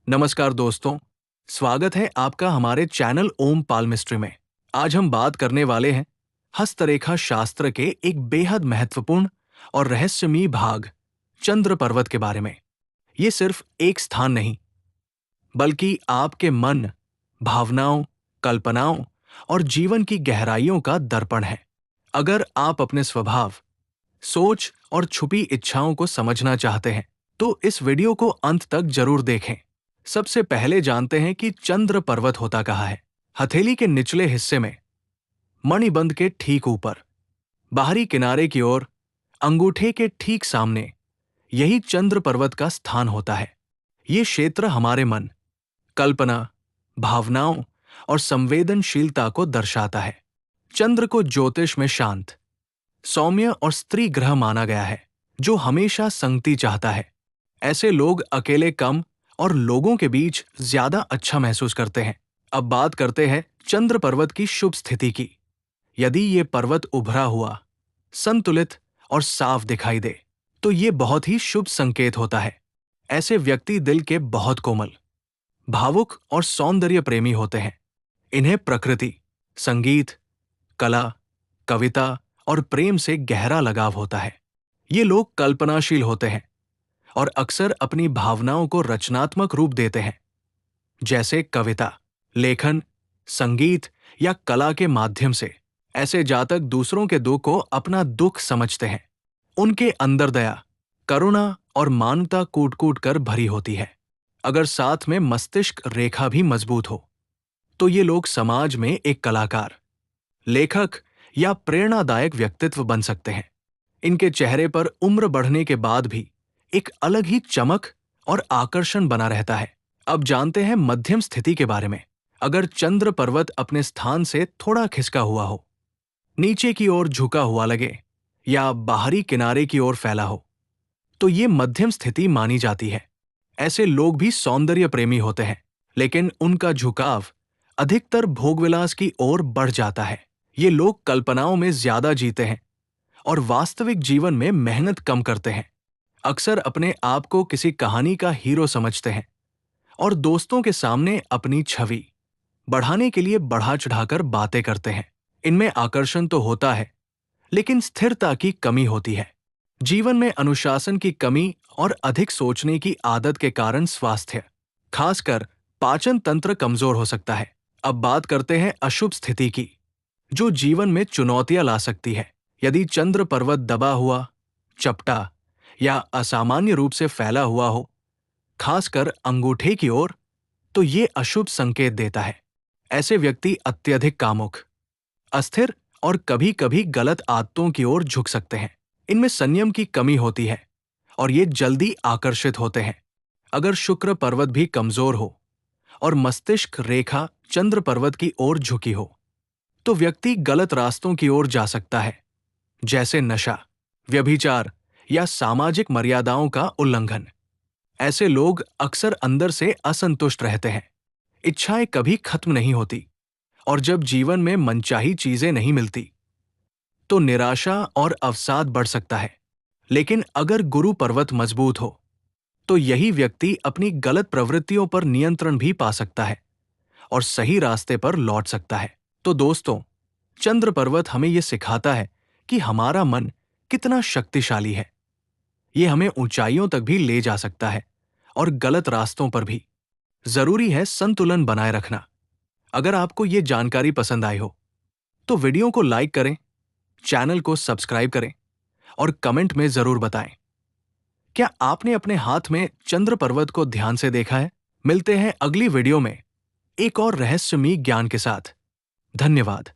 नमस्कार दोस्तों, स्वागत है आपका हमारे चैनल ओम पाल मिस्ट्री में। आज हम बात करने वाले हैं हस्तरेखा शास्त्र के एक बेहद महत्वपूर्ण और रहस्यमयी भाग चंद्र पर्वत के बारे में। ये सिर्फ एक स्थान नहीं, बल्कि आपके मन, भावनाओं, कल्पनाओं और जीवन की गहराइयों का दर्पण है। अगर आप अपने स्वभाव, सोच और छुपी इच्छाओं को समझना चाहते हैं, तो इस वीडियो को अंत तक जरूर देखें। सबसे पहले जानते हैं कि चंद्र पर्वत होता कहाँ है। हथेली के निचले हिस्से में, मणिबंध के ठीक ऊपर, बाहरी किनारे की ओर, अंगूठे के ठीक सामने, यही चंद्र पर्वत का स्थान होता है। ये क्षेत्र हमारे मन, कल्पना, भावनाओं और संवेदनशीलता को दर्शाता है। चंद्र को ज्योतिष में शांत, सौम्य और स्त्री ग्रह माना गया है, जो हमेशा संगति चाहता है। ऐसे लोग अकेले कम और लोगों के बीच ज्यादा अच्छा महसूस करते हैं। अब बात करते हैं चंद्र पर्वत की शुभ स्थिति की। यदि ये पर्वत उभरा हुआ, संतुलित और साफ दिखाई दे, तो ये बहुत ही शुभ संकेत होता है। ऐसे व्यक्ति दिल के बहुत कोमल, भावुक और सौंदर्य प्रेमी होते हैं। इन्हें प्रकृति, संगीत, कला, कविता और प्रेम से गहरा लगाव होता है। ये लोग कल्पनाशील होते हैं और अक्सर अपनी भावनाओं को रचनात्मक रूप देते हैं, जैसे कविता, लेखन, संगीत या कला के माध्यम से। ऐसे जातक दूसरों के दुख को अपना दुख समझते हैं। उनके अंदर दया, करुणा और मानवता कूट-कूट कर भरी होती है। अगर साथ में मस्तिष्क रेखा भी मजबूत हो, तो ये लोग समाज में एक कलाकार, लेखक या प्रेरणादायक व्यक्तित्व बन सकते हैं। इनके चेहरे पर उम्र बढ़ने के बाद भी एक अलग ही चमक और आकर्षण बना रहता है। अब जानते हैं मध्यम स्थिति के बारे में। अगर चंद्र पर्वत अपने स्थान से थोड़ा खिसका हुआ हो, नीचे की ओर झुका हुआ लगे या बाहरी किनारे की ओर फैला हो, तो ये मध्यम स्थिति मानी जाती है। ऐसे लोग भी सौंदर्य प्रेमी होते हैं, लेकिन उनका झुकाव अधिकतर भोगविलास की ओर बढ़ जाता है। ये लोग कल्पनाओं में ज्यादा जीते हैं और वास्तविक जीवन में मेहनत कम करते हैं। अक्सर अपने आप को किसी कहानी का हीरो समझते हैं और दोस्तों के सामने अपनी छवि बढ़ाने के लिए बढ़ा चढ़ाकर बातें करते हैं। इनमें आकर्षण तो होता है, लेकिन स्थिरता की कमी होती है। जीवन में अनुशासन की कमी और अधिक सोचने की आदत के कारण स्वास्थ्य, खासकर पाचन तंत्र कमजोर हो सकता है। अब बात करते हैं अशुभ स्थिति की, जो जीवन में चुनौतियां ला सकती है। यदि चंद्र पर्वत दबा हुआ, चपटा या असामान्य रूप से फैला हुआ हो, खासकर अंगूठे की ओर, तो ये अशुभ संकेत देता है। ऐसे व्यक्ति अत्यधिक कामुक, अस्थिर और कभी-कभी गलत आदतों की ओर झुक सकते हैं। इनमें संयम की कमी होती है और ये जल्दी आकर्षित होते हैं। अगर शुक्र पर्वत भी कमजोर हो और मस्तिष्क रेखा चंद्र पर्वत की ओर झुकी हो, तो व्यक्ति गलत रास्तों की ओर जा सकता है, जैसे नशा, व्यभिचार या सामाजिक मर्यादाओं का उल्लंघन। ऐसे लोग अक्सर अंदर से असंतुष्ट रहते हैं, इच्छाएं कभी खत्म नहीं होती, और जब जीवन में मनचाही चीजें नहीं मिलती, तो निराशा और अवसाद बढ़ सकता है। लेकिन अगर गुरु पर्वत मजबूत हो, तो यही व्यक्ति अपनी गलत प्रवृत्तियों पर नियंत्रण भी पा सकता है और सही रास्ते पर लौट सकता है। तो दोस्तों, चंद्र पर्वत हमें यह सिखाता है कि हमारा मन कितना शक्तिशाली है। ये हमें ऊंचाइयों तक भी ले जा सकता है और गलत रास्तों पर भी। जरूरी है संतुलन बनाए रखना। अगर आपको ये जानकारी पसंद आई हो, तो वीडियो को लाइक करें, चैनल को सब्सक्राइब करें और कमेंट में जरूर बताएं, क्या आपने अपने हाथ में चंद्र पर्वत को ध्यान से देखा है? मिलते हैं अगली वीडियो में एक और रहस्यमयी ज्ञान के साथ। धन्यवाद।